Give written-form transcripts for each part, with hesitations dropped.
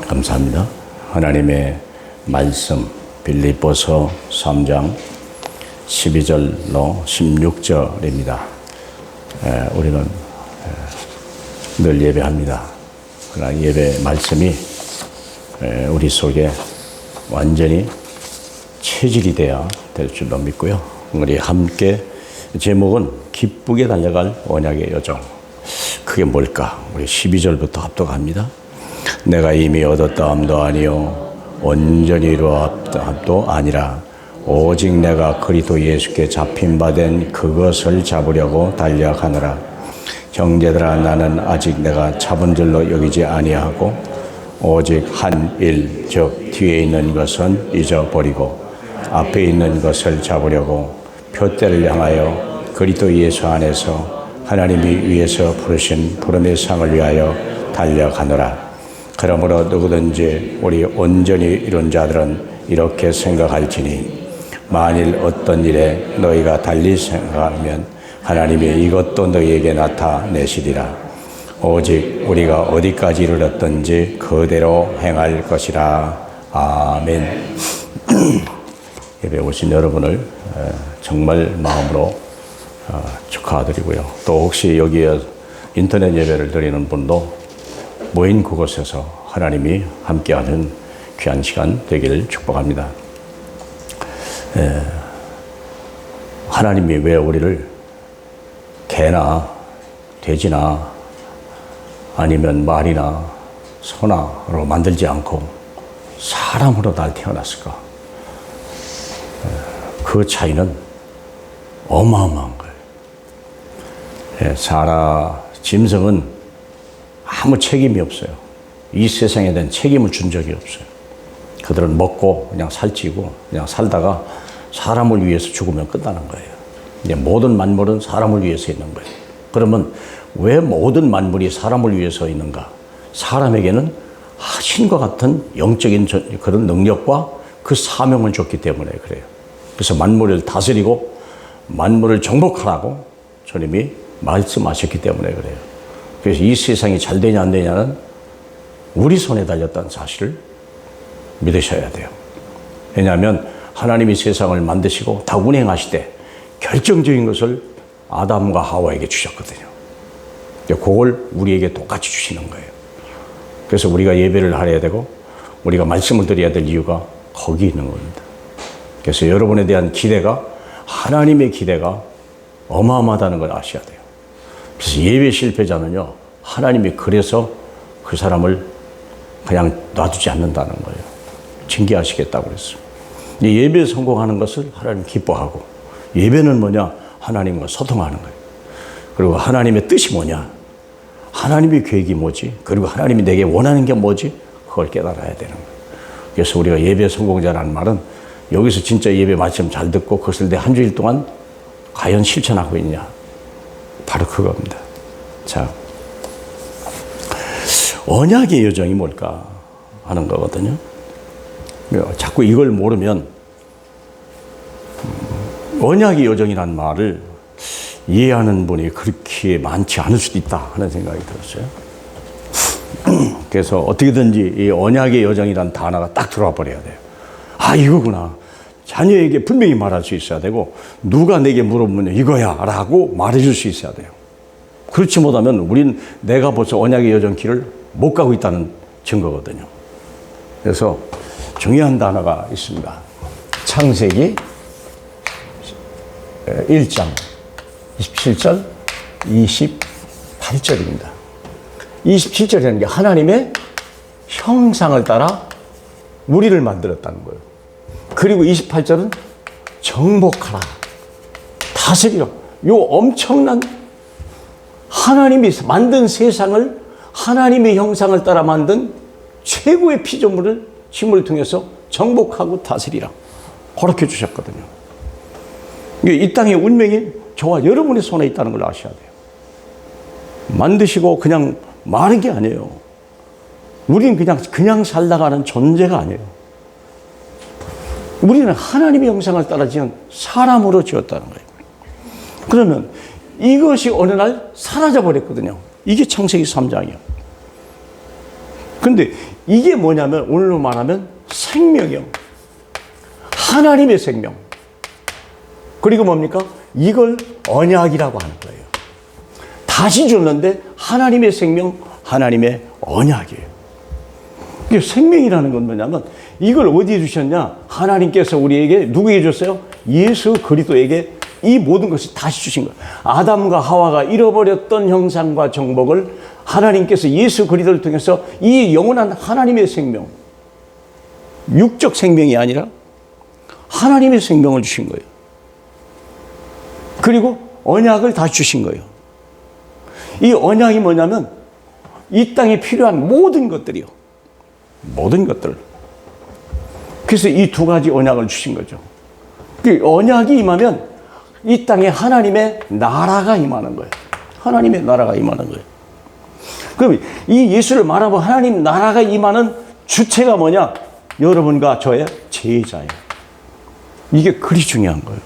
감사합니다. 하나님의 말씀 빌립보서 3장 12절로 16절입니다. 우리는 늘 예배합니다. 그러나 예배 말씀이 우리 속에 완전히 체질이 돼야 될 줄로 믿고요. 우리 함께 제목은 기쁘게 달려갈 언약의 여정. 그게 뭘까? 우리 12절부터 합독합니다. 내가 이미 얻었다 함도 아니요 온전히 이루었다 함도 아니라 오직 내가 그리스도 예수께 잡힌 바 된 그것을 잡으려고 달려가느라. 형제들아, 나는 아직 내가 잡은 줄로 여기지 아니하고 오직 한 일, 즉 뒤에 있는 것은 잊어버리고 앞에 있는 것을 잡으려고 표대를 향하여 그리스도 예수 안에서 하나님이 위에서 부르신 부름의 상을 위하여 달려가노라. 그러므로 누구든지 우리 온전히 이룬 자들은 이렇게 생각할지니 만일 어떤 일에 너희가 달리 생각하면 하나님이 이것도 너희에게 나타내시리라. 오직 우리가 어디까지 이르렀든지 그대로 행할 것이라. 아멘. 예배 오신 여러분을 정말 마음으로 축하드리고요. 또 혹시 여기에 인터넷 예배를 드리는 분도 모인 그곳에서 하나님이 함께하는 귀한 시간 되기를 축복합니다. 하나님이 왜 우리를 개나 돼지나 아니면 말이나 소나로 만들지 않고 사람으로 날 태어났을까? 그 차이는 어마어마한 거예요. 짐승은 아무 책임이 없어요. 이 세상에 대한 책임을 준 적이 없어요. 그들은 먹고 그냥 살찌고 그냥 살다가 사람을 위해서 죽으면 끝나는 거예요. 이제 모든 만물은 사람을 위해서 있는 거예요. 그러면 왜 모든 만물이 사람을 위해서 있는가? 사람에게는 신과 같은 영적인 그런 능력과 그 사명을 줬기 때문에 그래요. 그래서 만물을 다스리고 만물을 정복하라고 주님이 말씀하셨기 때문에 그래요. 그래서 이 세상이 잘 되냐 안 되냐는 우리 손에 달렸다는 사실을 믿으셔야 돼요. 왜냐하면 하나님이 세상을 만드시고 다 운행하시되 결정적인 것을 아담과 하와에게 주셨거든요. 그걸 우리에게 똑같이 주시는 거예요. 그래서 우리가 예배를 하려야 되고 우리가 말씀을 드려야 될 이유가 거기 있는 겁니다. 그래서 여러분에 대한 기대가 하나님의 기대가 어마어마하다는 걸 아셔야 돼요. 그래서 예배 실패자는요, 하나님이 그래서 그 사람을 그냥 놔두지 않는다는 거예요. 징계하시겠다고 그랬어요. 예배에 성공하는 것을 하나님 기뻐하고, 예배는 뭐냐? 하나님과 소통하는 거예요. 그리고 하나님의 뜻이 뭐냐? 하나님의 계획이 뭐지? 그리고 하나님이 내게 원하는 게 뭐지? 그걸 깨달아야 되는 거예요. 그래서 우리가 예배 성공자라는 말은 여기서 진짜 예배 말씀 잘 듣고 그것을 내 한 주일 동안 과연 실천하고 있냐? 바로 그겁니다. 자, 언약의 여정이 뭘까 하는 거거든요. 자꾸 이걸 모르면 언약의 여정이라는 말을 이해하는 분이 그렇게 많지 않을 수도 있다 하는 생각이 들었어요. 그래서 어떻게든지 이 언약의 여정이라는 단어가 딱 들어와 버려야 돼요. 아, 이거구나. 자녀에게 분명히 말할 수 있어야 되고, 누가 내게 물어보면 이거야 라고 말해줄 수 있어야 돼요. 그렇지 못하면 우린 내가 벌써 언약의 여정 길을 못 가고 있다는 증거거든요. 그래서 중요한 단어가 있습니다. 창세기 1장 27절 28절입니다. 27절이라는 게 하나님의 형상을 따라 우리를 만들었다는 거예요. 그리고 28절은 정복하라, 다스리라. 요 엄청난 하나님이 만든 세상을 하나님의 형상을 따라 만든 최고의 피조물을 힘을 통해서 정복하고 다스리라 허락해 주셨거든요. 이 땅의 운명이 저와 여러분의 손에 있다는 걸 아셔야 돼요. 만드시고 그냥 마는 게 아니에요. 우리는 그냥 살다가는 존재가 아니에요. 우리는 하나님의 형상을 따라 지은 사람으로 지었다는 거예요. 그러면 이것이 어느 날 사라져 버렸거든요. 이게 창세기 3장이에요. 근데 이게 뭐냐면 오늘로 말하면 생명이요. 하나님의 생명. 그리고 뭡니까? 이걸 언약이라고 하는 거예요. 다시 줬는데 하나님의 생명, 하나님의 언약이에요. 이게 생명이라는 건 뭐냐면 이걸 어디에 주셨냐? 하나님께서 우리에게 누구에게 줬어요? 예수 그리스도에게 이 모든 것을 다시 주신 거예요. 아담과 하와가 잃어버렸던 형상과 정복을 하나님께서 예수 그리스도를 통해서 이 영원한 하나님의 생명, 육적 생명이 아니라 하나님의 생명을 주신 거예요. 그리고 언약을 다 주신 거예요. 이 언약이 뭐냐면 이 땅에 필요한 모든 것들이요. 모든 것들. 그래서 이 두 가지 언약을 주신 거죠. 그 언약이 임하면 이 땅에 하나님의 나라가 임하는 거예요. 하나님의 나라가 임하는 거예요. 그럼 이 예수를 말하고 하나님 나라가 임하는 주체가 뭐냐? 여러분과 저의 제자예요. 이게 그리 중요한 거예요.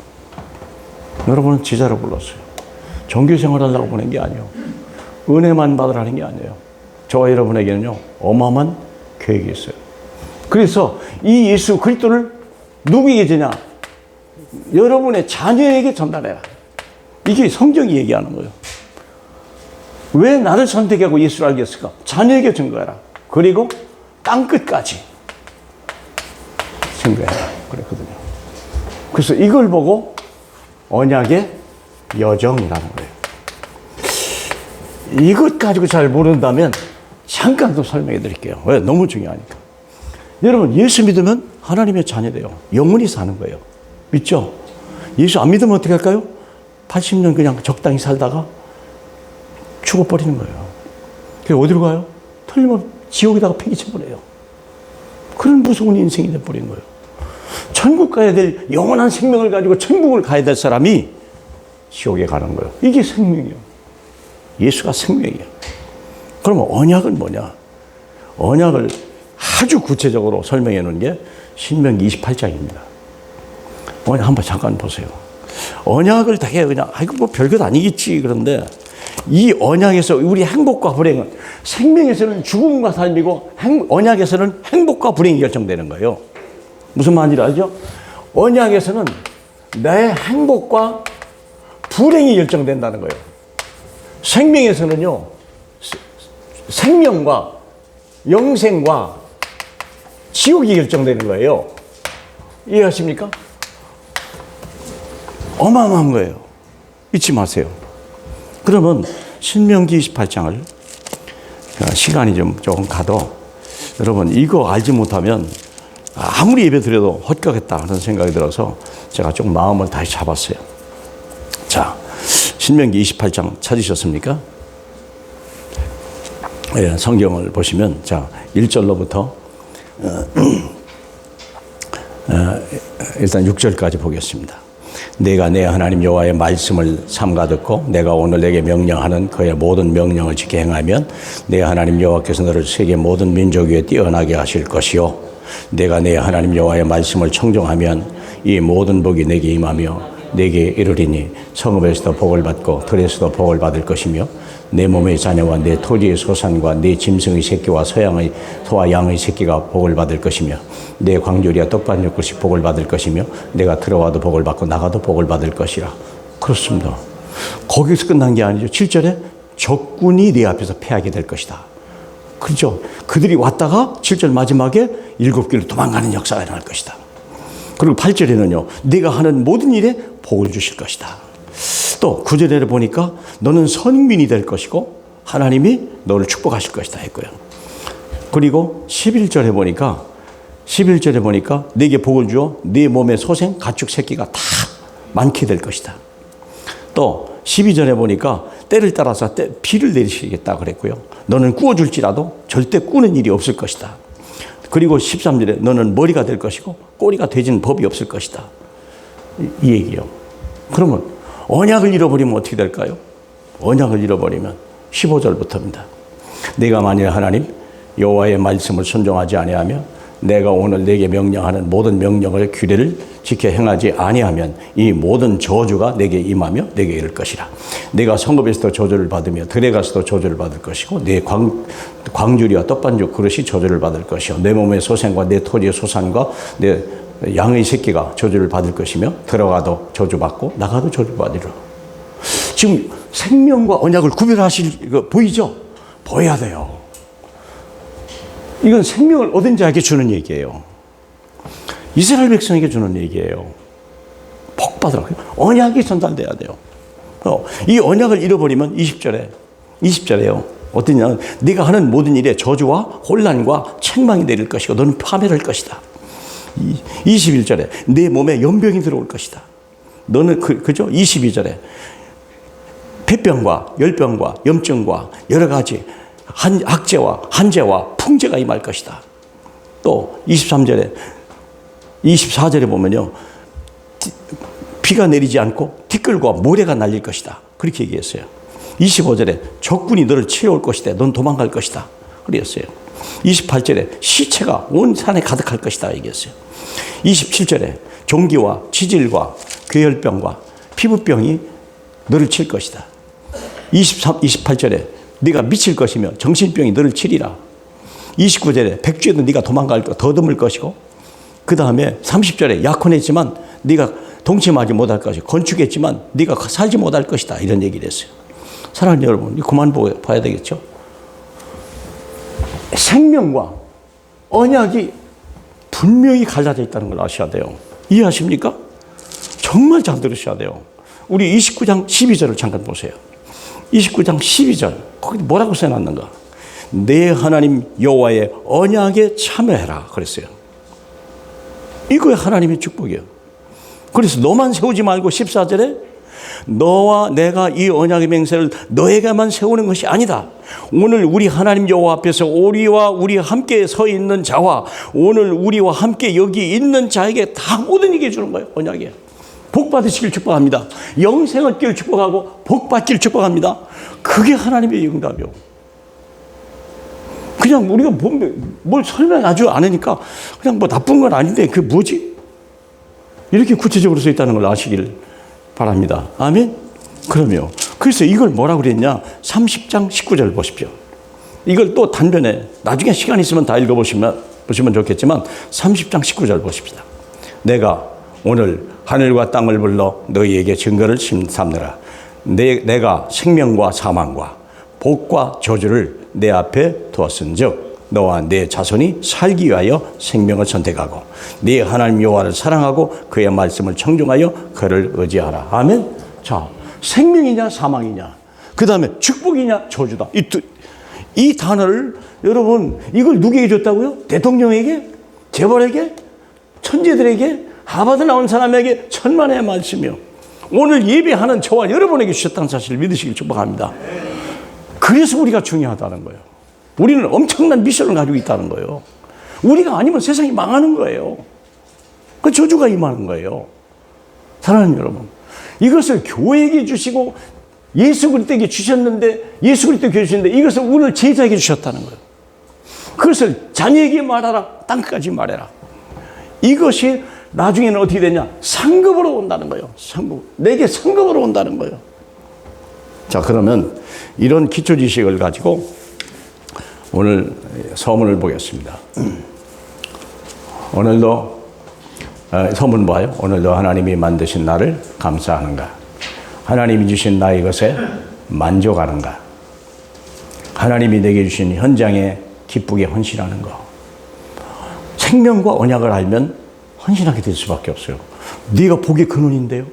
여러분은 제자로 불렀어요. 종교 생활하려고 보낸 게 아니에요. 은혜만 받으라는 게 아니에요. 저와 여러분에게는요, 어마어마한 계획이 있어요. 그래서 이 예수 그리스도를 누구에게 주냐? 여러분의 자녀에게 전달해라. 이게 성경이 얘기하는 거예요. 왜 나를 선택하고 예수를 알게 했을까? 자녀에게 증거해라. 그리고 땅끝까지 증거해라. 그랬거든요. 그래서 이걸 보고 언약의 여정이라는 거예요. 이것 가지고 잘 모른다면 잠깐 더 설명해 드릴게요. 왜? 너무 중요하니까. 여러분, 예수 믿으면 하나님의 자녀돼요. 영원히 사는 거예요. 믿죠? 예수 안 믿으면 어떻게 할까요? 80년 그냥 적당히 살다가 죽어버리는 거예요. 그래서 어디로 가요? 틀리면 지옥에다가 폐기쳐버려요. 그런 무서운 인생이 돼버린 거예요. 천국 가야 될 영원한 생명을 가지고 천국을 가야 될 사람이 지옥에 가는 거예요. 이게 생명이에요. 예수가 생명이에요. 그러면 언약은 뭐냐? 언약을 아주 구체적으로 설명해 놓은 게 신명기 28장입니다. 언약 한번 잠깐 보세요. 언약을 되게 그냥 이거 뭐 별것 아니겠지 그런데 이 언약에서 우리 행복과 불행은 생명에서는 죽음과 삶이고 언약에서는 행복과 불행이 결정되는 거예요. 무슨 말인지 알죠? 언약에서는 내 행복과 불행이 결정된다는 거예요. 생명에서는요, 생명과 영생과 지옥이 결정되는 거예요. 이해하십니까? 어마어마한 거예요. 잊지 마세요. 그러면 신명기 28장을 시간이 좀 조금 가도 여러분 이거 알지 못하면 아무리 예배 드려도 헛가겠다 하는 생각이 들어서 제가 좀 마음을 다시 잡았어요. 자, 신명기 28장 찾으셨습니까? 예, 성경을 보시면 자 1절로부터 일단 6절까지 보겠습니다. 내가 내 하나님 여호와의 말씀을 삼가 듣고 내가 오늘 내게 명령하는 그의 모든 명령을 지켜 행하면 내 하나님 여호와께서 너를 세계 모든 민족 위에 뛰어나게 하실 것이요 내가 내 하나님 여호와의 말씀을 청종하면 이 모든 복이 내게 임하며 내게 이르리니 성읍에서도 복을 받고 들에서도 복을 받을 것이며 내 몸의 자녀와 내 토지의 소산과 내 짐승의 새끼와 소와 양의 새끼가 복을 받을 것이며 내 광주리와 떡밭 것이 복을 받을 것이며 내가 들어와도 복을 받고 나가도 복을 받을 것이라. 그렇습니다. 거기서 끝난 게 아니죠. 7절에 적군이 네 앞에서 패하게 될 것이다. 그렇죠. 그들이 왔다가 7절 마지막에 7길로 도망가는 역사가 일어날 것이다. 그리고 8절에는요. 네가 하는 모든 일에 복을 주실 것이다. 또 9절에 보니까 너는 선민이 될 것이고 하나님이 너를 축복하실 것이다 했고요. 그리고 11절에 보니까 네게 복을 주어 네 몸의 소생 가축 새끼가 다 많게 될 것이다. 또 12절에 보니까 때를 따라서 비를 내리시겠다 그랬고요. 너는 구워줄지라도 절대 꾸는 일이 없을 것이다. 그리고 13절에 너는 머리가 될 것이고 꼬리가 되지는 법이 없을 것이다. 이 얘기요. 그러면 언약을 잃어버리면 어떻게 될까요? 언약을 잃어버리면 15절부터입니다. 내가 만일 하나님 여호와의 말씀을 순종하지 아니하며 내가 오늘 네게 명령하는 모든 명령을 규례를 지켜 행하지 아니하면 이 모든 저주가 내게 임하며 내게 이를 것이라. 내가 성읍에서도 저주를 받으며 들에 가서도 저주를 받을 것이고 내 광주리와 떡반죽 그릇이 저주를 받을 것이요 내 몸의 소생과 내 토지의 소산과 내 양의 새끼가 저주를 받을 것이며 들어가도 저주받고 나가도 저주받으리라. 지금 생명과 언약을 구별하실 거 보이죠? 보여야 돼요. 이건 생명을 얻은 자에게 주는 얘기예요. 이스라엘 백성에게 주는 얘기예요. 복 받으라. 언약이 전달돼야 돼요. 이 언약을 잃어버리면 20절에요. 어떠냐면 네가 하는 모든 일에 저주와 혼란과 책망이 내릴 것이고 너는 파멸할 것이다. 21절에 내 몸에 연병이 들어올 것이다. 너는 그죠? 22절에 폐병과 열병과 염증과 여러 가지 학제와 한제와 풍제가 임할 것이다. 또 23절에 24절에 보면요. 비가 내리지 않고 티끌과 모래가 날릴 것이다. 그렇게 얘기했어요. 25절에 적군이 너를 치러올 것이다. 넌 도망갈 것이다. 그랬어요. 28절에 시체가 온 산에 가득할 것이다. 얘기했어요. 27절에 종기와 치질과 괴혈병과 피부병이 너를 칠 것이다. 28절에 네가 미칠 것이며 정신병이 너를 치리라. 29절에 백주에도 네가 도망갈 것 더듬을 것이고 그 다음에 30절에 약혼했지만 네가 동침하지 못할 것이고 건축했지만 네가 살지 못할 것이다. 이런 얘기를 했어요. 사랑하는 여러분, 그만 봐야 되겠죠? 생명과 언약이 분명히 갈라져 있다는 걸 아셔야 돼요. 이해하십니까? 정말 잘 들으셔야 돼요. 우리 29장 12절을 잠깐 보세요. 29장 12절 거기 뭐라고 써놨는가? 내 하나님 여호와의 언약에 참여해라 그랬어요. 이거에 하나님의 축복이에요. 그래서 너만 세우지 말고 14절에 너와 내가 이 언약의 맹세를 너에게만 세우는 것이 아니다. 오늘 우리 하나님 여호와 앞에서 우리와 우리 함께 서 있는 자와 오늘 우리와 함께 여기 있는 자에게 다 모든 얘기해 주는 거예요. 언약이에요. 복 받으시길 축복합니다. 영생 얻기를 축복하고 복 받기를 축복합니다. 그게 하나님의 응답이요. 그냥 우리가 뭘 설명 아주 안 하니까 그냥 뭐 나쁜 건 아닌데 그게 뭐지? 이렇게 구체적으로 써 있다는 걸 아시길 바랍니다. 아멘? 그럼요. 그래서 이걸 뭐라고 그랬냐? 30장 19절 보십시오. 이걸 또 단변에 나중에 시간 있으면 다 읽어보시면 좋겠지만 30장 19절 보십시다. 내가 오늘 하늘과 땅을 불러 너희에게 증거를 삼느라 내가 생명과 사망과 복과 저주를 내 앞에 두었은즉 너와 내 자손이 살기 위하여 생명을 선택하고 네 하나님 여호와를 사랑하고 그의 말씀을 청종하여 그를 의지하라. 아멘. 자, 생명이냐 사망이냐 그 다음에 축복이냐 저주다. 이 단어를 여러분 이걸 누구에게 줬다고요? 대통령에게? 재벌에게? 천재들에게? 하버드 나온 사람에게 천만의 말씀이요. 오늘 예배하는 저와 여러분에게 주셨다는 사실을 믿으시길 축복합니다. 그래서 우리가 중요하다는 거예요. 우리는 엄청난 미션을 가지고 있다는 거예요. 우리가 아니면 세상이 망하는 거예요. 그 저주가 임하는 거예요. 사랑하는 여러분, 이것을 교회에게 주시고 예수 그리스도에게 주셨는데 예수 그리스도 교회 주셨는데 이것을 오늘 제자에게 주셨다는 거예요. 그것을 자녀에게 말하라. 땅끝까지 말해라. 이것이 나중에는 어떻게 되냐? 상급으로 온다는 거예요. 상급. 내게 상급으로 온다는 거예요. 자, 그러면 이런 기초 지식을 가지고 오늘 서문을 보겠습니다. 오늘도 서문 봐요. 오늘도 하나님이 만드신 나를 감사하는가? 하나님이 주신 나의 것에 만족하는가? 하나님이 내게 주신 현장에 기쁘게 헌신하는 거. 생명과 언약을 알면 헌신하게 될 수밖에 없어요. 네가 복의 근원인데요.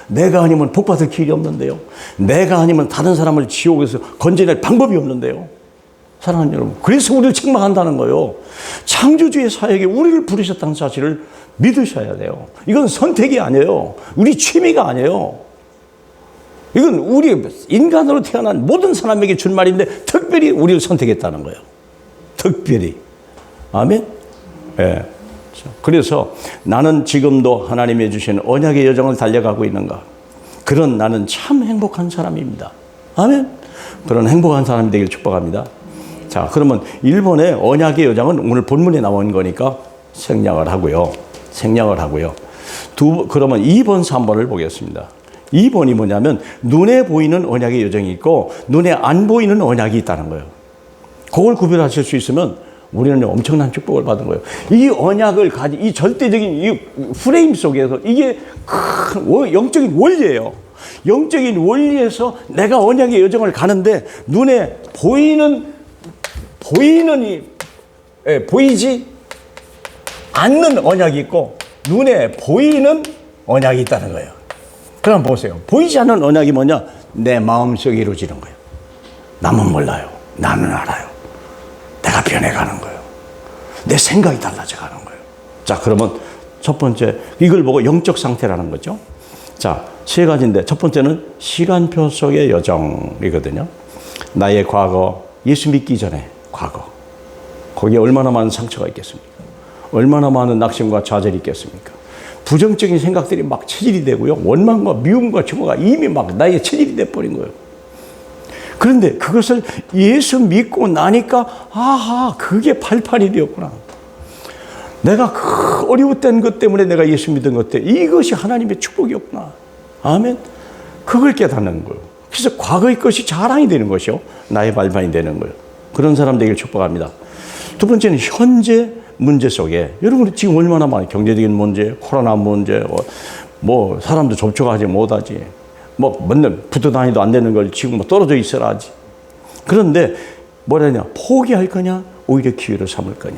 내가 아니면 복받을 길이 없는데요. 내가 아니면 다른 사람을 지옥에서 건져낼 방법이 없는데요. 사랑하는 여러분, 그래서 우리를 책망한다는 거예요. 창조주의 사역에 우리를 부르셨다는 사실을 믿으셔야 돼요. 이건 선택이 아니에요. 우리 취미가 아니에요. 이건 우리 인간으로 태어난 모든 사람에게 준 말인데 특별히 우리를 선택했다는 거예요. 특별히. 아멘? 예. 그래서 나는 지금도 하나님이 주신 언약의 여정을 달려가고 있는가? 그런 나는 참 행복한 사람입니다. 아멘? 그런 행복한 사람이 되길 축복합니다. 자, 그러면 일본의 언약의 여정은 오늘 본문에 나온 거니까 생략을 하고요. 그러면 2번, 3번을 보겠습니다. 2번이 뭐냐면 눈에 보이는 언약의 여정이 있고 눈에 안 보이는 언약이 있다는 거예요. 그걸 구별하실 수 있으면 우리는 엄청난 축복을 받은 거예요. 이 언약을 가진 이 절대적인 이 프레임 속에서 이게 큰 영적인 원리예요. 영적인 원리에서 내가 언약의 여정을 가는데 눈에 보이지 않는 언약이 있고 눈에 보이는 언약이 있다는 거예요. 그럼 보세요. 보이지 않는 언약이 뭐냐? 내 마음속에 이루어지는 거예요. 남은 몰라요. 나는 알아요. 내가 변해가는 거예요. 내 생각이 달라져가는 거예요. 자, 그러면 첫 번째, 이걸 보고 영적 상태라는 거죠. 자, 세 가지인데 첫 번째는 시간표 속의 여정이거든요. 나의 과거, 예수 믿기 전에 과거. 거기에 얼마나 많은 상처가 있겠습니까? 얼마나 많은 낙심과 좌절이 있겠습니까? 부정적인 생각들이 막 체질이 되고요. 원망과 미움과 증오가 이미 막 나의 체질이 돼버린 거예요. 그런데 그것을 예수 믿고 나니까 아하, 그게 88일이었구나. 내가 그 어려웠던 것 때문에 내가 예수 믿은 것 때문에 이것이 하나님의 축복이었구나. 아멘. 그걸 깨닫는 거예요. 그래서 과거의 것이 자랑이 되는 것이요. 나의 발판이 되는 거예요. 그런 사람 되기를 축복합니다. 두 번째는 현재 문제 속에 여러분 지금 얼마나 많이 경제적인 문제, 코로나 문제, 뭐 사람도 접촉하지 못하지, 뭐 맨날 붙어 다니도 안 되는 걸 지금 뭐 떨어져 있어라 하지. 그런데 뭐라냐, 포기할 거냐, 오히려 기회를 삼을 거냐.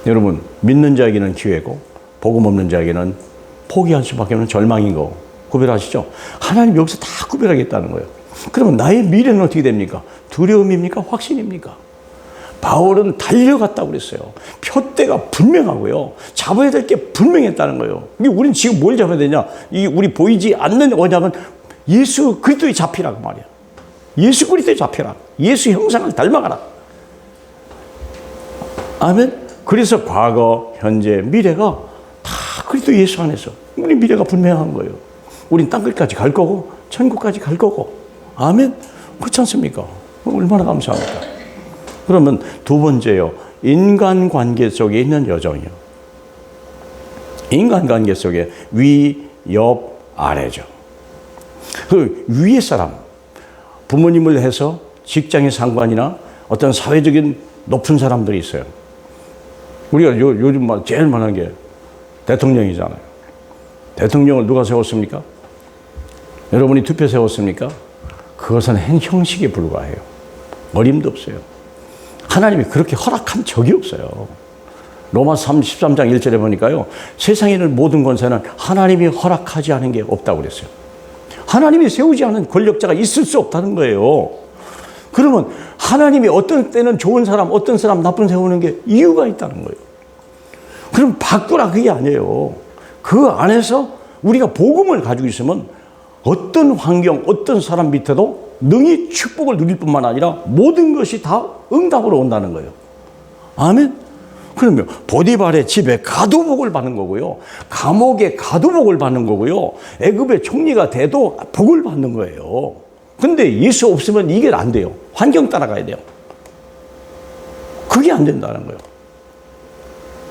여러분 믿는 자에게는 기회고 복음 없는 자에게는 포기할 수밖에 없는 절망인 거 구별하시죠? 하나님 여기서 다 구별하겠다는 거예요. 그러면 나의 미래는 어떻게 됩니까? 두려움입니까? 확신입니까? 바울은 달려갔다고 그랬어요. 표대가 분명하고요. 잡아야 될 게 분명했다는 거예요. 우리는 지금 뭘 잡아야 되냐? 우리 보이지 않는 언약은 예수 그리스도에 잡히라고 말이야. 예수 그리스도에 잡혀라. 예수 형상을 닮아가라. 아멘. 그래서 과거, 현재, 미래가 다 그리스도 예수 안에서 우리 미래가 분명한 거예요. 우린 땅끝까지 갈 거고 천국까지 갈 거고. 아멘. 그렇지 않습니까? 얼마나 감사합니까? 그러면 두 번째요. 인간관계 속에 있는 여정이요. 인간관계 속에 위, 옆, 아래죠. 그 위의 사람, 부모님을 해서 직장의 상관이나 어떤 사회적인 높은 사람들이 있어요. 우리가 요즘 제일 많은 게 대통령이잖아요. 대통령을 누가 세웠습니까? 여러분이 투표 세웠습니까? 그것은 형식에 불과해요. 어림도 없어요. 하나님이 그렇게 허락한 적이 없어요. 로마서 13장 1절에 보니까요. 세상에 있는 모든 권세는 하나님이 허락하지 않은 게 없다고 그랬어요. 하나님이 세우지 않은 권력자가 있을 수 없다는 거예요. 그러면 하나님이 어떤 때는 좋은 사람, 어떤 사람 나쁜 세우는 게 이유가 있다는 거예요. 그럼 바꾸라 그게 아니에요. 그 안에서 우리가 복음을 가지고 있으면 어떤 환경, 어떤 사람 밑에도 능히 축복을 누릴 뿐만 아니라 모든 것이 다 응답으로 온다는 거예요. 아멘. 그러면 보디발의 집에 가두복을 받는 거고요. 감옥에 가두복을 받는 거고요. 애굽의 총리가 돼도 복을 받는 거예요. 근데 예수 없으면 이게 안 돼요. 환경 따라가야 돼요. 그게 안 된다는 거예요.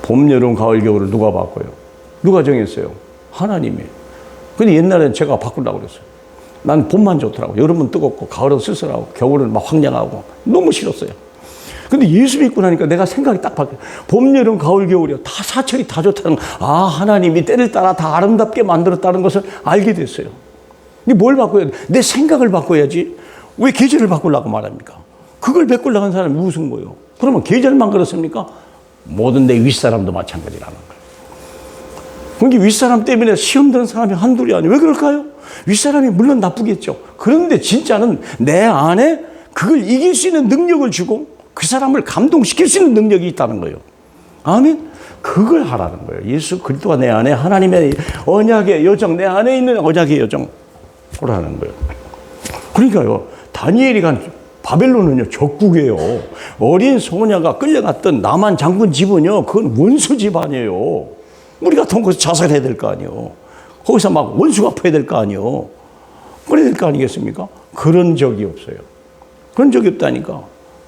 봄, 여름, 가을, 겨울을 누가 바꿔요? 누가 정했어요? 하나님이. 근데 옛날엔 제가 바꾸려고 그랬어요. 난 봄만 좋더라고. 여름은 뜨겁고 가을은 쓸쓸하고 겨울은 막 황량하고 너무 싫었어요. 근데 예수 믿고 나니까 내가 생각이 딱 바뀌어요. 봄, 여름, 가을, 겨울이요. 다 사철이 다 좋다는 거. 아, 하나님이 때를 따라 다 아름답게 만들었다는 것을 알게 됐어요. 근데 뭘 바꿔야 돼? 내 생각을 바꿔야지. 왜 계절을 바꾸려고 말합니까? 그걸 바꾸려고 하는 사람이 무슨 거예요? 그러면 계절만 그렇습니까? 모든 내 윗사람도 마찬가지라는 거예요. 그러니까 윗사람 때문에 시험 드는 사람이 한둘이 아니에요. 왜 그럴까요? 윗사람이 물론 나쁘겠죠. 그런데 진짜는 내 안에 그걸 이길 수 있는 능력을 주고 그 사람을 감동시킬 수 있는 능력이 있다는 거예요. 아멘. 그걸 하라는 거예요. 예수 그리스도가 내 안에 하나님의 언약의 여정, 내 안에 있는 언약의 여정 하라는 거예요. 그러니까요. 다니엘이 간 바벨론은요, 적국이에요. 어린 소녀가 끌려갔던 나만 장군 집은요, 그건 원수 집안이에요. 우리 같은 곳에서 자살해야 될 거 아니에요. 거기서 막 원수 갚아야 될 거 아니에요. 그래야 될 거 아니겠습니까? 그런 적이 없어요. 그런 적이 없다니까.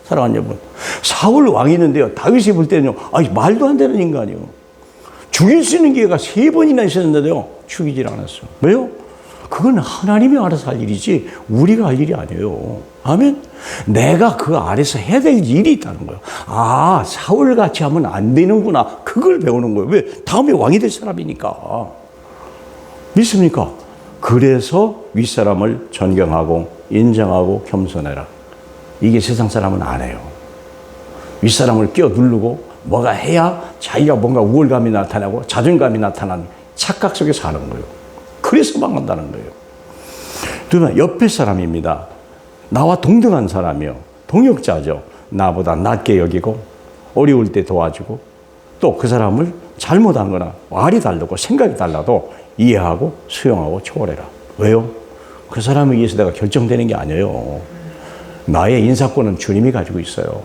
사랑하는 여러분. 사울 왕이는데요. 다윗이 볼 때는요. 아니, 말도 안 되는 인간이요. 죽일 수 있는 기회가 3번이나 있었는데요. 죽이질 않았어요. 왜요? 그건 하나님이 알아서 할 일이지 우리가 할 일이 아니에요. 아멘? 내가 그 아래서 해야 될 일이 있다는 거예요. 아, 사울같이 하면 안 되는구나. 그걸 배우는 거예요. 왜? 다음에 왕이 될 사람이니까. 믿습니까? 그래서 윗사람을 존경하고 인정하고 겸손해라. 이게 세상 사람은 안 해요. 윗사람을 끼어 누르고 뭐가 해야 자기가 뭔가 우월감이 나타나고 자존감이 나타나는 착각 속에 사는 거예요. 그래서 망한다는 거예요. 두 번, 옆에 사람입니다. 나와 동등한 사람이요. 동역자죠. 나보다 낮게 여기고 어려울 때 도와주고 또 그 사람을 잘못한 거나 말이 다르고 생각이 달라도 이해하고 수용하고 초월해라. 왜요? 그 사람에 의해서 내가 결정되는 게 아니에요. 나의 인사권은 주님이 가지고 있어요.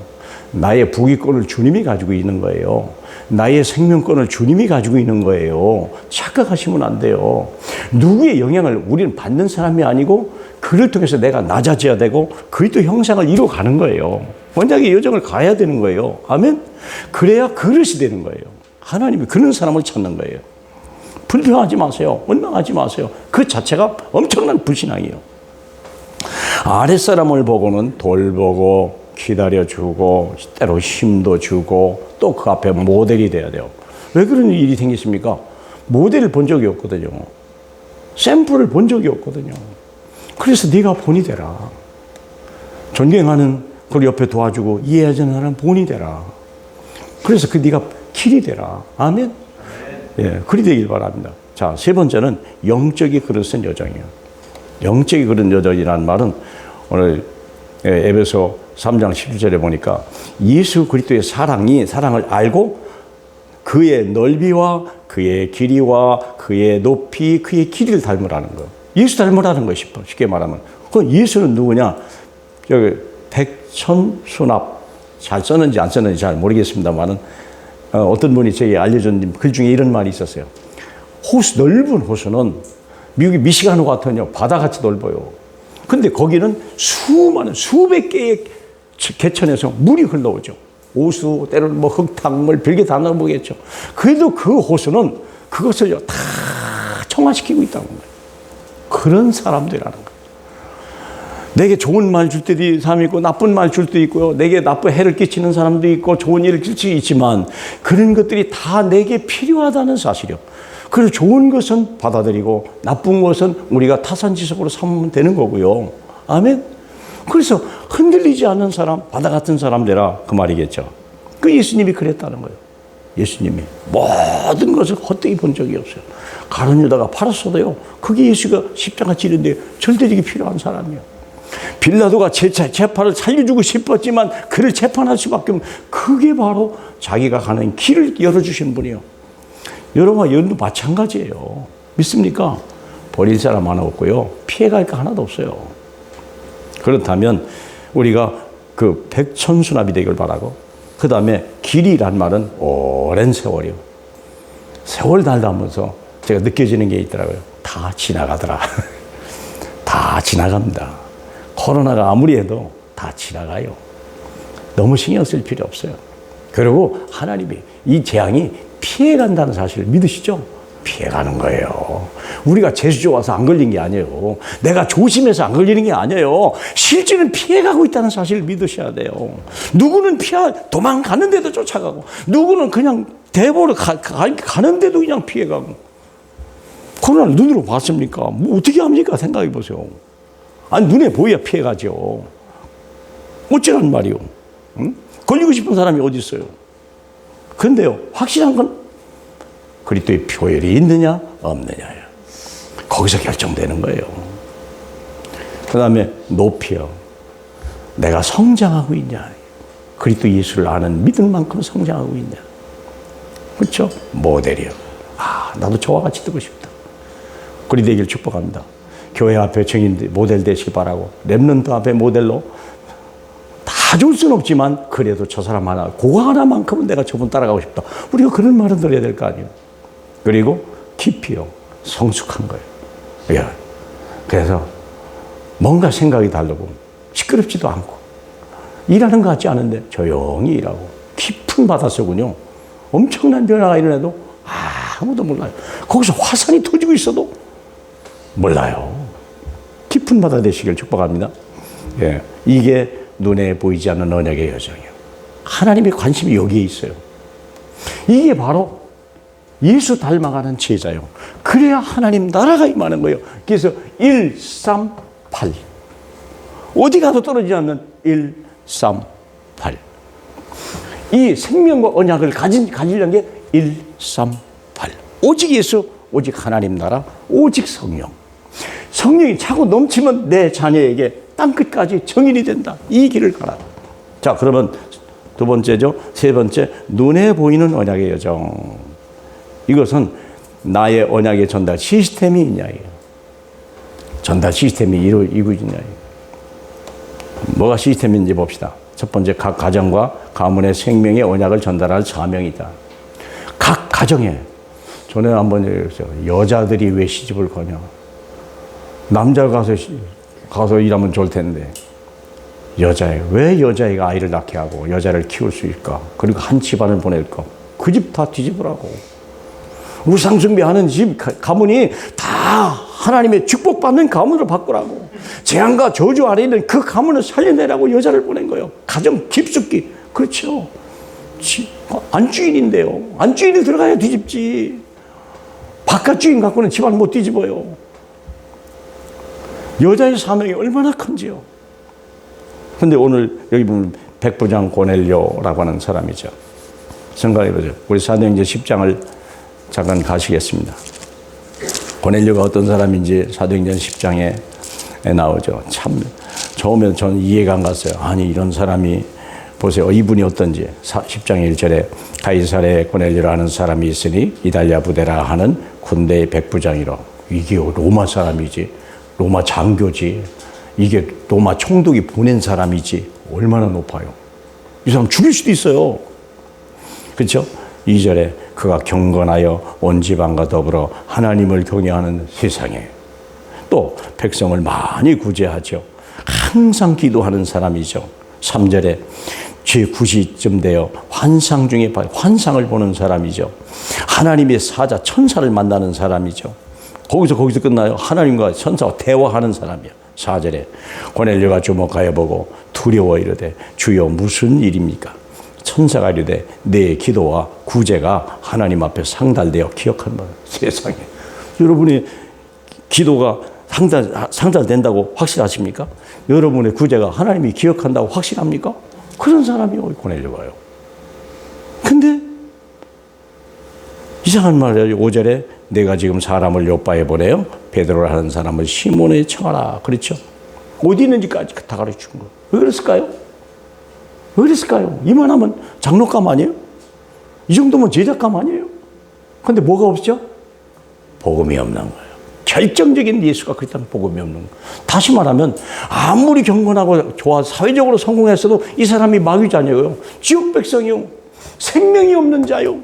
나의 부귀권을 주님이 가지고 있는 거예요. 나의 생명권을 주님이 가지고 있는 거예요. 착각하시면 안 돼요. 누구의 영향을 우리는 받는 사람이 아니고 그를 통해서 내가 낮아져야 되고 그리스도 형상을 이루어가는 거예요. 원작의 여정을 가야 되는 거예요. 아멘? 그래야 그릇이 되는 거예요. 하나님이 그런 사람을 찾는 거예요. 불평하지 마세요. 원망하지 마세요. 그 자체가 엄청난 불신앙이에요. 아랫사람을 보고는 돌보고 기다려주고 때로 힘도 주고 또 그 앞에 모델이 돼야 돼요. 왜 그런 일이 생겼습니까? 모델을 본 적이 없거든요. 샘플을 본 적이 없거든요. 그래서 네가 본이 되라. 존경하는 그 옆에 도와주고 이해하는 사람 본이 되라. 그래서 그 네가 길이 되라. 아멘? 예, 그리 되길 바랍니다. 자, 세 번째는 영적이 그릇은 여정이에요. 영적이 그릇 여정이라는 말은 오늘 에베소 3장 11절에 보니까 예수 그리스도의 사랑을 알고 그의 넓이와 그의 길이와 그의 높이, 그의 길이를 닮으라는 거예요. 예수 닮으라는 거예요. 쉽게 말하면. 그 예수는 누구냐? 저기 백천수납. 잘 썼는지 안 썼는지 잘 모르겠습니다만은 어떤 분이 제게 알려준 글 중에 이런 말이 있었어요. 넓은 호수는 미국의 미시간호 같은요, 바다같이 넓어요. 근데 거기는 수많은 수백 개의 개천에서 물이 흘러오죠. 오수, 때로는 뭐 흙탕물, 별게 다 넘어오겠죠. 그래도 그 호수는 그것을 다 청화시키고 있다는 거예요. 그런 사람들이라는 거예요. 내게 좋은 말 줄 때도 사람이 있고 나쁜 말 줄 때도 있고요. 내게 나쁜 해를 끼치는 사람도 있고 좋은 일을 끼칠 수 있지만 그런 것들이 다 내게 필요하다는 사실이요. 그래서 좋은 것은 받아들이고 나쁜 것은 우리가 타산지석으로 삼으면 되는 거고요. 아멘? 그래서 흔들리지 않는 사람, 바다 같은 사람 되라 그 말이겠죠. 그 예수님이 그랬다는 거예요. 예수님이 모든 것을 헛되이 본 적이 없어요. 가룟 유다가 팔았어도요. 그게 예수가 십자가 지는데 절대적이 필요한 사람이에요. 빌라도가 재판을 살려주고 싶었지만 그를 재판할 수밖에 없는 그게 바로 자기가 가는 길을 열어주신 분이에요. 여러분과 여러분도 마찬가지예요. 믿습니까? 버릴 사람 하나 없고요. 피해갈 거 하나도 없어요. 그렇다면 우리가 그 백천수납이 되길 바라고 그 다음에 길이란 말은 오랜 세월이요. 세월 달다면서 제가 느껴지는 게 있더라고요. 다 지나가더라. 다 지나갑니다. 코로나가 아무리 해도 다 지나가요. 너무 신경 쓸 필요 없어요. 그리고 하나님이 이 재앙이 피해간다는 사실을 믿으시죠? 피해가는 거예요. 우리가 재수 좋아서 안 걸린 게 아니에요. 내가 조심해서 안 걸리는 게 아니에요. 실제는 피해가고 있다는 사실을 믿으셔야 돼요. 누구는 도망가는데도 쫓아가고 누구는 그냥 대보러 가는데도 그냥 피해가고. 코로나를 눈으로 봤습니까? 뭐 어떻게 합니까? 생각해 보세요. 아니 눈에 보여야 피해가죠. 어쩌란 말이요. 응? 걸리고 싶은 사람이 어디 있어요? 그런데요, 확실한 건 그리스도의 표혈이 있느냐 없느냐예요. 거기서 결정되는 거예요. 그 다음에 높이요. 내가 성장하고 있냐. 그리스도 예수를 아는 믿음만큼 성장하고 있냐. 그렇죠? 모델이요. 아, 나도 저와 같이 되고 싶다. 그리 되길 축복합니다. 교회 앞에 증인 모델 되시기 바라고 렘넌트 앞에 모델로 다 줄 수는 없지만 그래도 저 사람 하나, 그거 하나만큼은 내가 저분 따라가고 싶다. 우리가 그런 말은 들어야 될 거 아니에요. 그리고 깊이요. 성숙한 거예요. 예. 그래서 뭔가 생각이 다르고 시끄럽지도 않고 일하는 것 같지 않은데 조용히 일하고 깊은 바닷속은요 엄청난 변화가 일어나도 아무도 몰라요. 거기서 화산이 터지고 있어도 몰라요. 깊은 바다 되시길 축복합니다. 예, 이게 눈에 보이지 않는 언약의 여정이에요. 하나님의 관심이 여기에 있어요. 이게 바로 예수 닮아가는 제자요. 그래야 하나님 나라가 임하는 거예요. 그래서 1, 3, 8. 어디 가도 떨어지지 않는 1, 3, 8. 이 생명과 언약을 가지려는 게 1, 3, 8. 오직 예수, 오직 하나님 나라, 오직 성령. 성령이 차고 넘치면 내 자녀에게 땅끝까지 정인이 된다. 이 길을 가라. 자, 그러면 두 번째죠. 세 번째, 눈에 보이는 언약의 여정. 이것은 나의 언약의 전달 시스템이 있냐예요. 전달 시스템이 이루어지냐예요. 뭐가 시스템인지 봅시다. 첫 번째, 각 가정과 가문의 생명의 언약을 전달할 사명이다. 각 가정에, 전에 한번 얘기했어요. 여자들이 왜 시집을 가냐. 남자가 가서 일하면 좋을 텐데. 왜 여자애가 아이를 낳게 하고 여자를 키울 수 있을까? 그리고 한 집안을 보낼까? 그 집 다 뒤집으라고. 우상숭배하는 집, 가문이 다 하나님의 축복받는 가문으로 바꾸라고. 재앙과 저주 아래 있는 그 가문을 살려내라고 여자를 보낸 거예요. 가정 깊숙이. 그렇죠. 안주인인데요. 안주인이 들어가야 뒤집지. 바깥 주인 갖고는 집안 못 뒤집어요. 여자의 사명이 얼마나 큰지요. 근데 오늘 여기 보면 백부장 고넬료라고 하는 사람이죠. 생각해보죠. 우리 사도행전 10장을 잠깐 가시겠습니다. 고넬료가 어떤 사람인지 사도행전 10장에 나오죠. 참 처음에 저는 이해가 안 갔어요. 아니 이런 사람이 보세요. 이분이 어떤지. 10장 1절에 가이사랴에 고넬료라는 사람이 있으니 이달랴 부대라 하는 군대의 백부장이라. 이게 로마 사람이지. 로마 장교지. 이게 로마 총독이 보낸 사람이지. 얼마나 높아요. 이 사람 죽일 수도 있어요. 그렇죠? 2절에 그가 경건하여 온 지방과 더불어 하나님을 경외하는 세상에 또 백성을 많이 구제하죠. 항상 기도하는 사람이죠. 3절에 제9시쯤 되어 환상 중에 환상을 보는 사람이죠. 하나님의 사자 천사를 만나는 사람이죠. 거기서 끝나요. 하나님과 천사와 대화하는 사람이야. 4절에 고넬료가 주목하여 보고 두려워 이르되 주여 무슨 일입니까? 천사가 이르되 내 기도와 구제가 하나님 앞에 상달되어 기억한다. 세상에. 여러분의 기도가 상달된다고 확실하십니까? 여러분의 구제가 하나님이 기억한다고 확실합니까? 그런 사람이 고넬료가요. 근데 이상한 말이에요. 5절에 내가 지금 사람을 요바에 보내요. 베드로를 하는 사람을 시몬에 청하라. 그렇죠? 어디 있는지까지 다 가르쳐 준 거예요. 왜 그랬을까요? 왜 그랬을까요? 이만하면 장로감 아니에요? 이 정도면 제자감 아니에요? 근데 뭐가 없죠? 복음이 없는 거예요. 결정적인 예수가 그랬다는 복음이 없는 거예요. 다시 말하면 아무리 경건하고 좋아 사회적으로 성공했어도 이 사람이 마귀자녀예요. 지옥 백성이요. 생명이 없는 자요.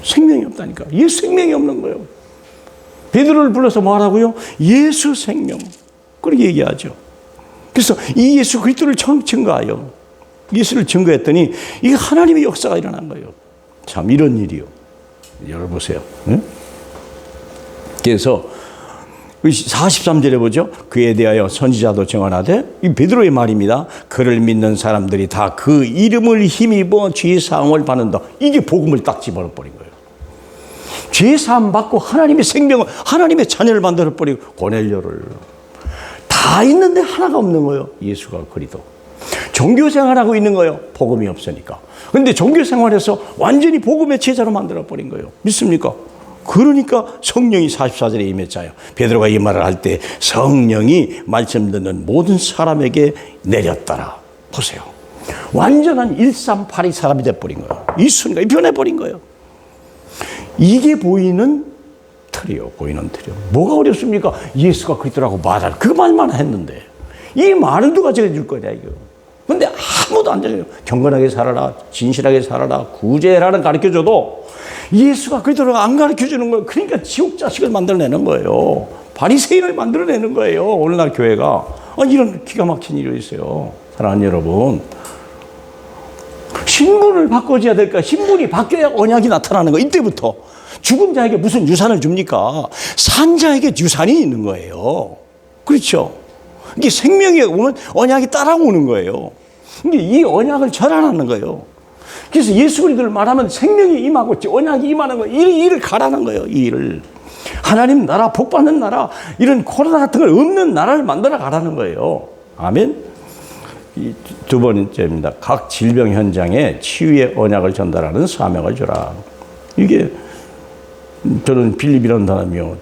생명이 없다니까. 예수 생명이 없는 거예요. 베드로를 불러서 뭐하라고요? 예수 생명. 그렇게 얘기하죠. 그래서 이 예수 그리스도를 증거하여 예수를 증거했더니 이게 하나님의 역사가 일어난 거예요. 참 이런 일이요. 열어보세요. 응? 그래서 43절에 보죠. 그에 대하여 선지자도 증언하되 이 베드로의 말입니다. 그를 믿는 사람들이 다 그 이름을 힘입어 죄사함을 받는다. 이게 복음을 딱 집어넣어버린 거예요. 죄사함 받고 하나님의 생명을 하나님의 자녀를 만들어버리고 고넬료를 다 있는데 하나가 없는 거예요. 예수가 그리도. 종교생활하고 있는 거예요. 복음이 없으니까. 그런데 종교생활에서 완전히 복음의 제자로 만들어버린 거예요. 믿습니까? 그러니까 성령이 44절에 임했잖아요. 베드로가 이 말을 할 때 성령이 말씀 듣는 모든 사람에게 내렸더라. 보세요. 완전한 138이 사람이 돼버린 거예요. 이 순간에 변해버린 거예요. 이게 보이는 틀이요. 보이는 틀이요. 뭐가 어렵습니까? 예수가 그리스도라고 말할 그 말만 했는데 이 말을 누가 전해줄 거냐 이거. 근데 아무도 안 전해요. 경건하게 살아라. 진실하게 살아라. 구제라는 가르쳐줘도 예수가 그리스도라고 안 가르쳐주는 거예요. 그러니까 지옥 자식을 만들어내는 거예요. 바리새인을 만들어내는 거예요. 오늘날 교회가. 이런 기가 막힌 일이 있어요. 사랑하는 여러분, 신분을 바꿔줘야 될까? 신분이 바뀌어야 언약이 나타나는 거. 이때부터 죽은 자에게 무슨 유산을 줍니까? 산 자에게 유산이 있는 거예요. 그렇죠? 이게 생명이 오면 언약이 따라오는 거예요. 이게 이 언약을 절하라는 거예요. 그래서 예수 그리스도를 말하면 생명이 임하고 언약이 임하는 거예요. 이 일을 가라는 거예요. 이 일을. 하나님 나라, 복 받는 나라, 이런 코로나 같은 걸 없는 나라를 만들어 가라는 거예요. 아멘. 두 번째입니다. 각 질병 현장에 치유의 언약을 전달하는 사명을 주라. 이게 저는 빌립이라는 사람이요.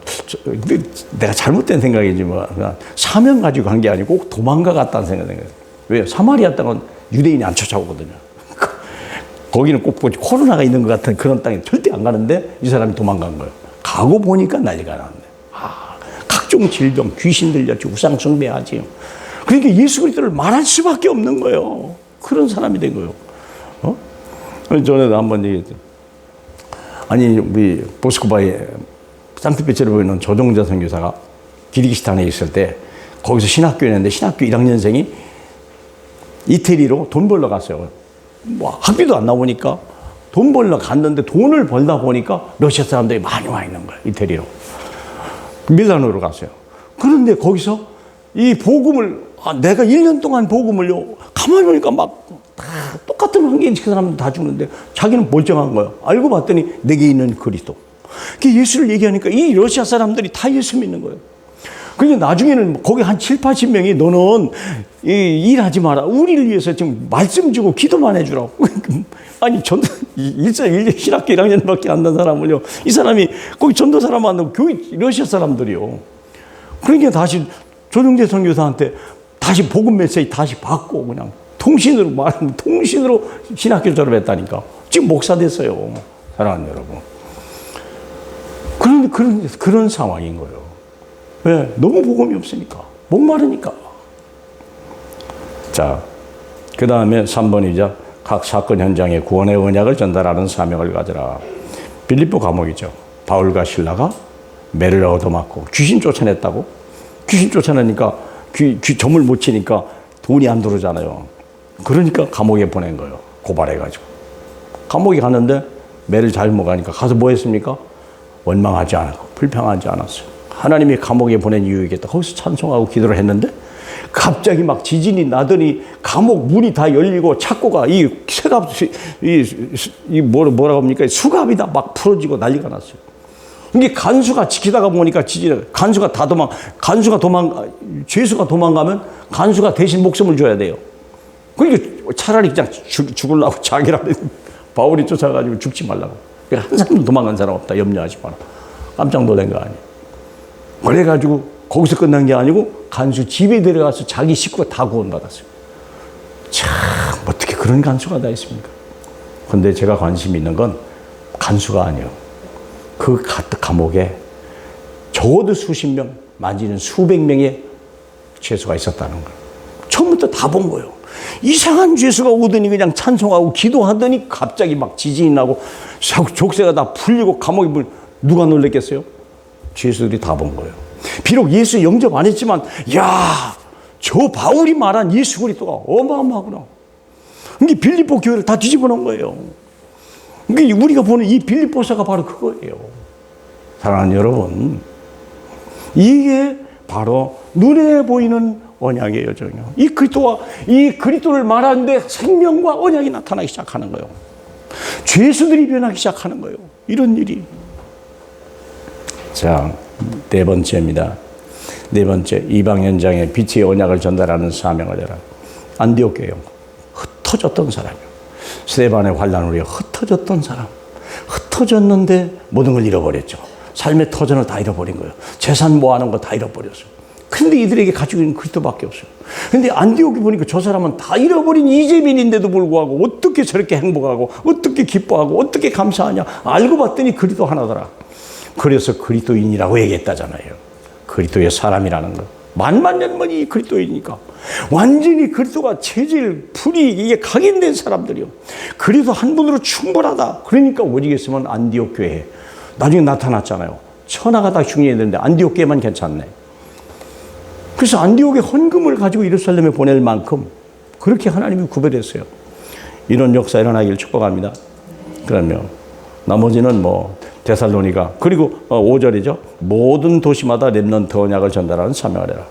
내가 잘못된 생각이지만 사명 가지고 간 게 아니고 꼭 도망가 갔다는 생각이 들어요. 왜요? 사마리아 땅은 유대인이 안 쫓아오거든요. 거기는 꼭 코로나가 있는 것 같은 그런 땅에 절대 안 가는데 이 사람이 도망간 거예요. 가고 보니까 난리가 났네. 각종 질병, 귀신 들렸지, 우상 숭배하지. 그러니까 예수 그리스도를 말할 수밖에 없는 거예요. 그런 사람이 된 거예요. 저는 한번 얘기했죠. 아니, 우리 모스크바에 상트페테르부르크에 있는 조정자 선교사가 기르기스탄에 있을 때 거기서 신학교에 있는데 신학교 1학년생이 이태리로 돈 벌러 갔어요. 뭐 학비도 안 나오니까 돈 벌러 갔는데 돈을 벌다 보니까 러시아 사람들이 많이 와 있는 거예요. 이태리로. 밀라노로 갔어요. 그런데 거기서 이 복음을 내가 1년 동안 복음을요, 가만히 보니까 막 다 똑같은 환경에 그 사람들 다 죽는데 자기는 멀쩡한 거예요. 알고 봤더니 내게 있는 그리스도. 예수를 얘기하니까 이 러시아 사람들이 다 예수 믿는 거예요. 그러니까 나중에는 거기 한 7, 80명이 너는 일하지 마라. 우리를 위해서 지금 말씀 주고 기도만 해주라고. 아니, 전도, 1년 신학교 1학년밖에 안 된 사람을요. 이 사람이 거기 전도 사람 만나고 교회 러시아 사람들이요. 그러니까 다시 조정재 선교사한테 다시 복음 메시지 다시 받고 그냥 통신으로 말하면 통신으로 신학교 졸업했다니까. 지금 목사 됐어요. 사랑하는 여러분. 그런 상황인 거예요. 왜? 너무 복음이 없으니까. 목마르니까. 자, 그 다음에 3번이자 각 사건 현장에 구원의 언약을 전달하는 사명을 가져라. 빌립보 감옥이죠. 바울과 실라가 매를 얻어맞고 귀신 쫓아냈다고? 귀신 쫓아내니까 점을 못 치니까 돈이 안 들어오잖아요. 그러니까 감옥에 보낸 거예요. 고발해가지고. 감옥에 갔는데 매를 잘 먹으니까 가서 뭐 했습니까? 원망하지 않고 불평하지 않았어요. 하나님이 감옥에 보낸 이유이겠다. 거기서 찬송하고 기도를 했는데 갑자기 막 지진이 나더니 감옥 문이 다 열리고 착고가 뭐라고 합니까? 수갑이 다 막 풀어지고 난리가 났어요. 이게 간수가 지키다가 보니까 죄수가 도망가면 간수가 대신 목숨을 줘야 돼요. 그러니까 차라리 그냥 죽으려고 자기라도 바울이 쫓아가지고 죽지 말라고. 그러니까 한 사람도 도망간 사람 없다. 염려하지 마라. 깜짝 놀란 거 아니에요. 그래가지고 거기서 끝난 게 아니고 간수 집에 들어가서 자기 식구가 다 구원받았어요. 참, 어떻게 그런 간수가 다 있습니까? 근데 제가 관심 있는 건 간수가 아니에요. 그 감옥에 적어도 수십 명, 많이는 수백 명의 죄수가 있었다는 거예요. 처음부터 다 본 거예요. 이상한 죄수가 오더니 그냥 찬송하고 기도하더니 갑자기 막 지진이 나고 족쇄가 다 풀리고 감옥에 누가 놀랬겠어요? 죄수들이 다 본 거예요. 비록 예수 영접 안 했지만, 야, 저 바울이 말한 예수 그리스도가 어마어마하구나. 이게 빌립보 교회를 다 뒤집어 놓은 거예요. 그러니까 우리가 보는 이 빌립보서가 바로 그거예요. 사랑하는 여러분, 이게 바로 눈에 보이는 언약의 여정이에요. 이 그리스도를 말하는데 생명과 언약이 나타나기 시작하는 거예요. 죄수들이 변하기 시작하는 거예요. 이런 일이. 자, 네 번째입니다. 네 번째, 이방 현장에 빛의 언약을 전달하는 사명을 해라. 안디옥 교회 흩어졌던 사람이요. 스데반의 환란으로 흩어졌던 사람. 흩어졌는데 모든 걸 잃어버렸죠. 삶의 터전을 다 잃어버린 거예요. 재산 모아놓은 거 다 잃어버렸어요. 근데 이들에게 가지고 있는 그리스도밖에 없어요. 근데 안디옥에 보니까 저 사람은 다 잃어버린 이재민인데도 불구하고 어떻게 저렇게 행복하고 어떻게 기뻐하고 어떻게 감사하냐. 알고 봤더니 그리스도 하나더라. 그래서 그리스도인이라고 얘기했다잖아요. 그리스도의 사람이라는 거. 만년 만이 그리스도이니까. 완전히 그리스도가 체질, 풀이 이게 각인된 사람들이요. 그리스도 한 분으로 충분하다. 그러니까 오직 있으면 안디옥 교회. 나중에 나타났잖아요. 천하가 다 중요해야 되는데 안디옥 교회만 괜찮네. 그래서 안디옥에 헌금을 가지고 예루살렘에 보낼 만큼 그렇게 하나님이 구별했어요. 이런 역사 일어나기를 축복합니다. 그러면 나머지는 뭐 데살로니가, 그리고 5절이죠. 모든 도시마다 렘넌트 언약을 전달하는 사명을 해라.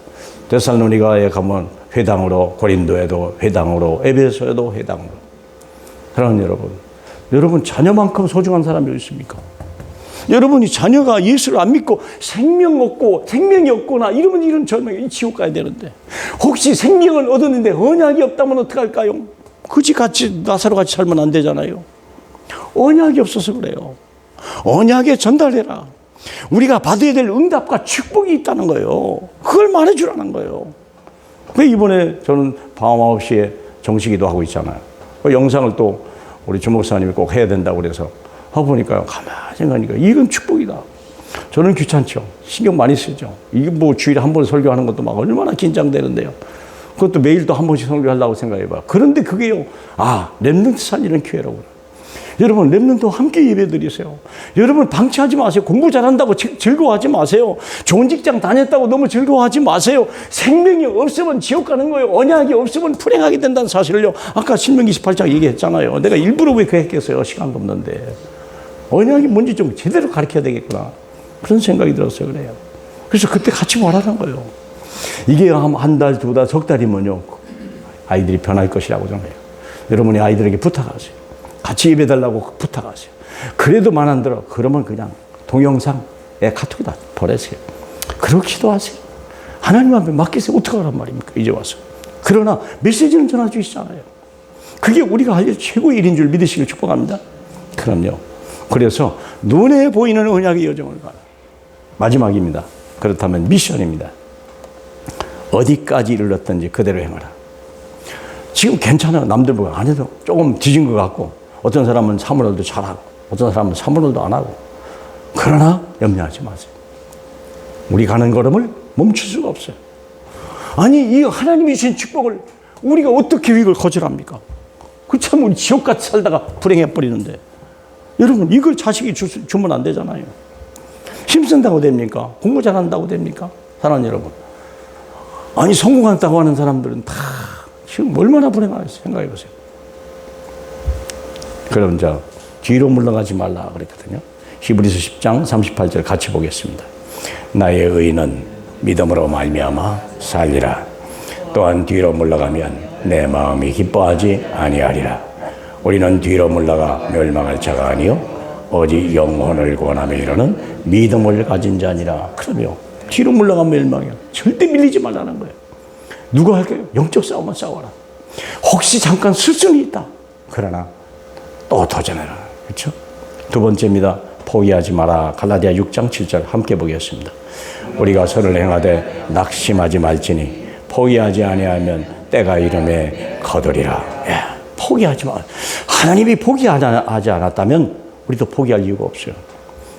데살로니가에 가면 회당으로, 고린도에도 회당으로, 에베소에도 회당으로. 사랑하는 여러분 자녀만큼 소중한 사람이 어디 있습니까? 여러분이 자녀가 예수를 안 믿고 생명이 없거나 이러면 이런 절망이 지옥 가야 되는데, 혹시 생명을 얻었는데 언약이 없다면 어떡할까요? 그지같이 나사로 같이 살면 안 되잖아요. 언약이 없어서 그래요. 언약에 전달해라. 우리가 받아야 될 응답과 축복이 있다는 거예요. 그걸 말해주라는 거예요. 그 이번에 저는 밤 9시에 정식기도 하고 있잖아요. 그 영상을 또 우리 주목사님이 꼭 해야 된다고 그래서 하고 보니까요, 가만히 생각하니까 이건 축복이다. 저는 귀찮죠. 신경 많이 쓰죠. 이게 뭐 주일에 한 번 설교하는 것도 막 얼마나 긴장되는데요. 그것도 매일 또 한 번씩 설교하려고 생각해봐. 그런데 그게요, 렘넌트 살리는 기회라고. 여러분, 렘넌트와 함께 예배드리세요. 여러분, 방치하지 마세요. 공부 잘한다고 즐거워하지 마세요. 좋은 직장 다녔다고 너무 즐거워하지 마세요. 생명이 없으면 지옥 가는 거예요. 언약이 없으면 불행하게 된다는 사실을요, 아까 신명기 28장 얘기했잖아요. 내가 일부러 왜 그 했겠어요. 시간도 없는데. 언약이 뭔지 좀 제대로 가르쳐야 되겠구나. 그런 생각이 들었어요. 그래요. 그래서 그때 같이 말하는 거예요. 이게 한 달, 두 달, 석 달이면요, 아이들이 변할 것이라고 저는 해요. 여러분이 아이들에게 부탁하세요. 같이 예배달라고 부탁하세요. 그래도 말 안 들어. 그러면 그냥 동영상에 카톡에다 보내세요. 그렇게 기도하세요. 하나님 앞에 맡기세요. 어떡하란 말입니까? 이제 와서. 그러나 메시지는 전할 수 있잖아요. 그게 우리가 할 최고의 일인 줄 믿으시길 축복합니다. 그럼요. 그래서 눈에 보이는 언약의 여정을 가라. 마지막입니다. 그렇다면 미션입니다. 어디까지 이르렀든지 그대로 행하라. 지금 괜찮아요. 남들 보고 안 해도 조금 뒤진 것 같고, 어떤 사람은 사물놀이도 잘하고, 어떤 사람은 사물놀이도 안 하고. 그러나 염려하지 마세요. 우리 가는 걸음을 멈출 수가 없어요. 아니, 이 하나님이 주신 축복을 우리가 어떻게 이걸 거절합니까? 그 참 우리 지옥같이 살다가 불행해버리는데. 여러분, 이걸 자식이 주면 안 되잖아요. 힘쓴다고 됩니까? 공부 잘한다고 됩니까? 사랑하는 여러분. 아니, 성공한다고 하는 사람들은 다 지금 얼마나 불행한지 생각해 보세요. 그럼 저 뒤로 물러가지 말라 그랬거든요. 히브리서 10장 38절 같이 보겠습니다. 나의 의는 믿음으로 말미암아 살리라. 또한 뒤로 물러가면 내 마음이 기뻐하지 아니하리라. 우리는 뒤로 물러가 멸망할 자가 아니요 오직 영혼을 구원하며 이르는 믿음을 가진 자니라. 그러면 뒤로 물러가면 멸망이야. 절대 밀리지 말라는 거예요. 누가 할까요? 영적 싸움만 싸워라. 혹시 잠깐 스승이 있다. 그러나 또 도전해라. 그렇죠? 두 번째입니다. 포기하지 마라. 갈라디아 6장 7절 함께 보겠습니다. 우리가 선을 행하되 낙심하지 말지니 포기하지 아니하면 때가 이름에 거두리라. 예, 포기하지 마. 하나님이 포기하지 않았다면 우리도 포기할 이유가 없어요.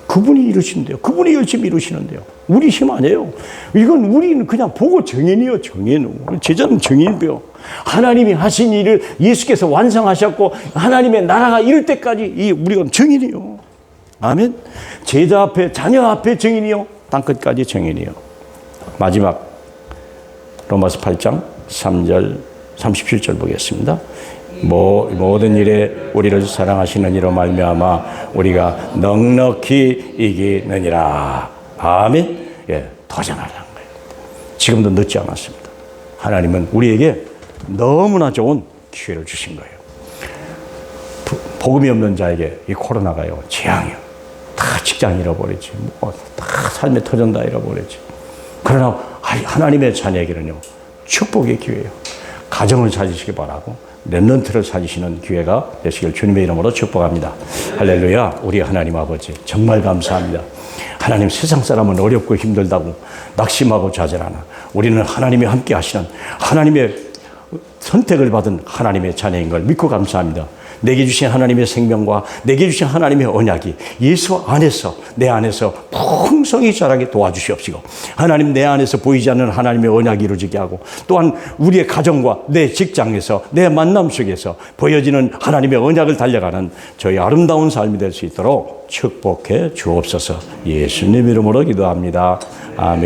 그분이 이루시는데요. 그분이 열심히 이루시는데요. 우리 힘 아니에요. 이건 우리는 그냥 보고 정인이요. 정인. 제자는 정인이고요. 하나님이 하신 일을 예수께서 완성하셨고 하나님의 나라가 이룰 때까지 우리가 정인이요. 아멘. 제자 앞에, 자녀 앞에 정인이요. 땅끝까지 정인이요. 마지막 로마서 8장 3절 37절 보겠습니다. 모든 일에 우리를 사랑하시는 이로 말미암아 우리가 넉넉히 이기느니라. 아멘. 예, 도전하라는 거예요. 지금도 늦지 않았습니다. 하나님은 우리에게 너무나 좋은 기회를 주신 거예요. 복음이 없는 자에게 이 코로나가요, 재앙이요. 다 직장 잃어버리지, 다 삶의 터전 다 잃어버리지. 그러나 하나님의 자녀에게는요, 축복의 기회예요. 가정을 찾으시기 바라고 렘넌트를 찾으시는 기회가 되시길 주님의 이름으로 축복합니다. 할렐루야. 우리 하나님 아버지 정말 감사합니다. 하나님, 세상 사람은 어렵고 힘들다고 낙심하고 좌절하나 우리는 하나님이 함께 하시는 하나님의 선택을 받은 하나님의 자녀인 걸 믿고 감사합니다. 내게 주신 하나님의 생명과 내게 주신 하나님의 언약이 예수 안에서, 내 안에서 풍성히 자라게 도와주시옵시고, 하나님 내 안에서 보이지 않는 하나님의 언약이 이루어지게 하고, 또한 우리의 가정과 내 직장에서, 내 만남 속에서 보여지는 하나님의 언약을 달려가는 저희 아름다운 삶이 될 수 있도록 축복해 주옵소서. 예수님 이름으로 기도합니다. 아멘.